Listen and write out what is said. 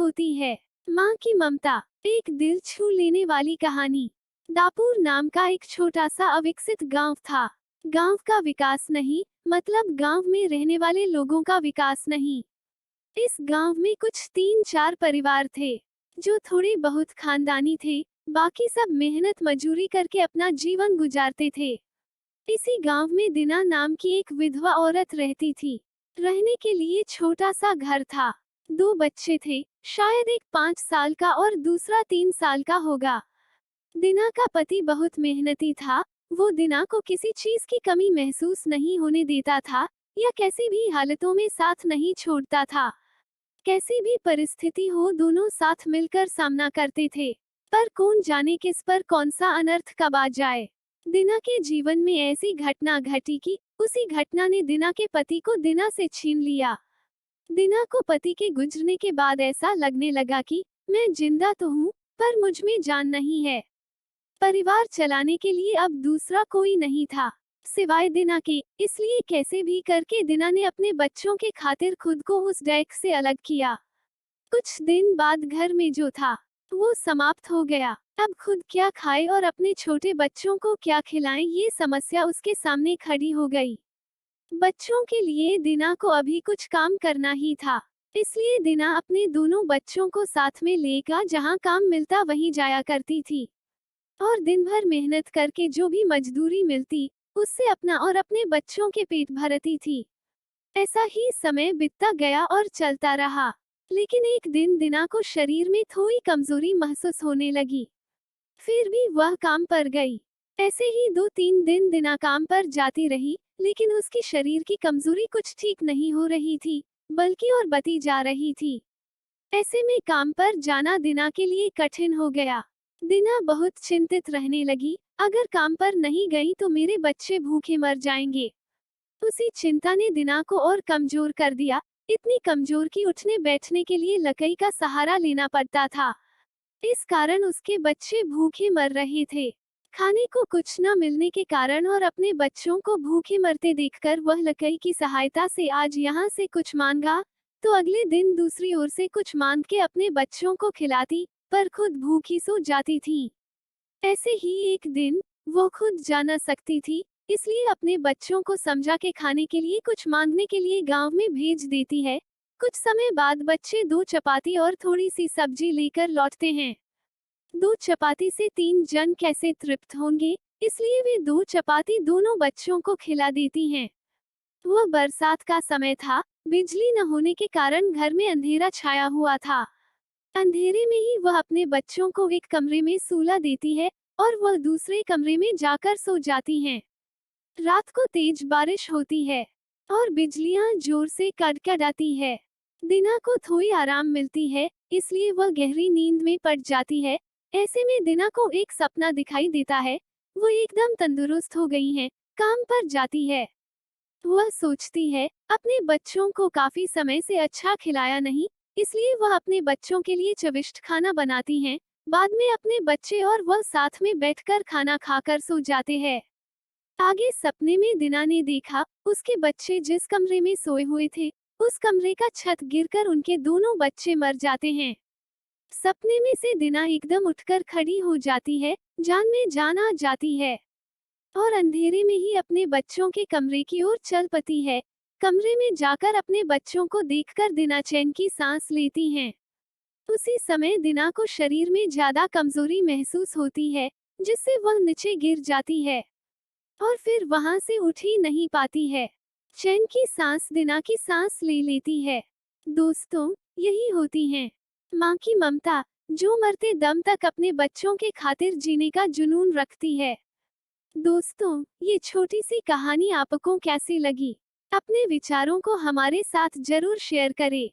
होती है। माँ की ममता, एक दिल छू लेने वाली कहानी। दापुर नाम का एक छोटा सा अविकसित गांव था। गांव का विकास नहीं, मतलब गांव में रहने वाले लोगों का विकास नहीं। इस गांव में कुछ 3-4 परिवार थे, जो थोड़े बहुत खानदानी थे। बाकी सब मेहनत मजूरी करके अपना जीवन गुजारते थे। इसी गांव में दीना नाम की एक विधवा औरत रहती थी। रहने के लिए छोटा सा घर था। 2 बच्चे थे, शायद एक 5 साल का और दूसरा 3 साल का होगा। दीना का पति बहुत मेहनती था। वो दीना को किसी चीज की कमी महसूस नहीं होने देता था, या कैसी भी हालतों में साथ नहीं छोड़ता था। कैसी भी परिस्थिति हो, दोनों साथ मिलकर सामना करते थे। पर कौन जाने किस पर कौन सा अनर्थ कब आ जाए। दीना के जीवन में ऐसी घटना घटी कि उसी घटना ने दीना के पति को दीना से छीन लिया। दीना को पति के गुजरने के बाद ऐसा लगने लगा कि मैं जिंदा तो हूँ, पर मुझ में जान नहीं है। परिवार चलाने के लिए अब दूसरा कोई नहीं था सिवाय दीना के। इसलिए कैसे भी करके दीना ने अपने बच्चों के खातिर खुद को उस डैक से अलग किया। कुछ दिन बाद घर में जो था वो समाप्त हो गया। अब खुद क्या खाए और अपने छोटे बच्चों को क्या खिलाएं, ये समस्या उसके सामने खड़ी हो गई। बच्चों के लिए दीना को अभी कुछ काम करना ही था। इसलिए दीना अपने दोनों बच्चों को साथ में लेकर जहां काम मिलता वहीं जाया करती थी, और दिन भर मेहनत करके जो भी मजदूरी मिलती उससे अपना और अपने बच्चों के पेट भरती थी। ऐसा ही समय बीतता गया और चलता रहा। लेकिन एक दिन दीना को शरीर में थोड़ी कमजोरी महसूस होने लगी। फिर भी वह काम पर गई। ऐसे ही 2-3 दिन दीना काम पर जाती रही, लेकिन उसकी शरीर की कमजोरी कुछ ठीक नहीं हो रही थी, बल्कि और बढ़ती जा रही थी। ऐसे में काम पर जाना दीना के लिए कठिन हो गया। दीना बहुत चिंतित रहने लगी, अगर काम पर नहीं गई तो मेरे बच्चे भूखे मर जाएंगे। उसी चिंता ने दीना को और कमजोर कर दिया, इतनी कमजोर कि उठने बैठने के लिए लकड़ी का सहारा लेना पड़ता था। इस कारण उसके बच्चे भूखे मर रहे थे। खाने को कुछ न मिलने के कारण और अपने बच्चों को भूखे मरते देखकर वह लकड़ी की सहायता से आज यहाँ से कुछ मांगा, तो अगले दिन दूसरी ओर से कुछ मांग के अपने बच्चों को खिलाती, पर खुद भूखी सो जाती थी। ऐसे ही एक दिन वो खुद जा न सकती थी, इसलिए अपने बच्चों को समझा के खाने के लिए कुछ मांगने के लिए गांव में भेज देती है। कुछ समय बाद बच्चे 2 चपाती और थोड़ी सी सब्जी लेकर लौटते हैं। 2 चपाती से 3 जन कैसे तृप्त होंगे, इसलिए वे 2 चपाती दोनों बच्चों को खिला देती हैं। वह बरसात का समय था, बिजली न होने के कारण घर में अंधेरा छाया हुआ था। अंधेरे में ही वह अपने बच्चों को एक कमरे में सुला देती है और वह दूसरे कमरे में जाकर सो जाती हैं। रात को तेज बारिश होती है और बिजलियां जोर से कड़कड़ाती है। दीना को थोड़ी आराम मिलती है, इसलिए वह गहरी नींद में पड़ जाती है। ऐसे में दीना को एक सपना दिखाई देता है। वो एकदम तंदुरुस्त हो गई हैं, काम पर जाती है। वह सोचती है, अपने बच्चों को काफी समय से अच्छा खिलाया नहीं, इसलिए वह अपने बच्चों के लिए चविष्ट खाना बनाती हैं। बाद में अपने बच्चे और वह साथ में बैठकर खाना खाकर सो जाते हैं। आगे सपने में दीना ने देखा, उसके बच्चे जिस कमरे में सोए हुए थे, उस कमरे का छत गिरकर उनके दोनों बच्चे मर जाते हैं। सपने में से दीना एकदम उठकर खड़ी हो जाती है, जान में जान आ जाती है, और अंधेरे में ही अपने बच्चों के कमरे की ओर चल पड़ती है। कमरे में जाकर अपने बच्चों को देखकर दीना चैन की सांस लेती हैं। उसी समय दीना को शरीर में ज्यादा कमजोरी महसूस होती है, जिससे वह नीचे गिर जाती है और फिर वहां से उठ ही नहीं पाती है। चैन की सांस दीना की सांस ले लेती है। दोस्तों, यही होती है माँ की ममता, जो मरते दम तक अपने बच्चों के खातिर जीने का जुनून रखती है। दोस्तों, ये छोटी सी कहानी आपको कैसी लगी? अपने विचारों को हमारे साथ जरूर शेयर करें।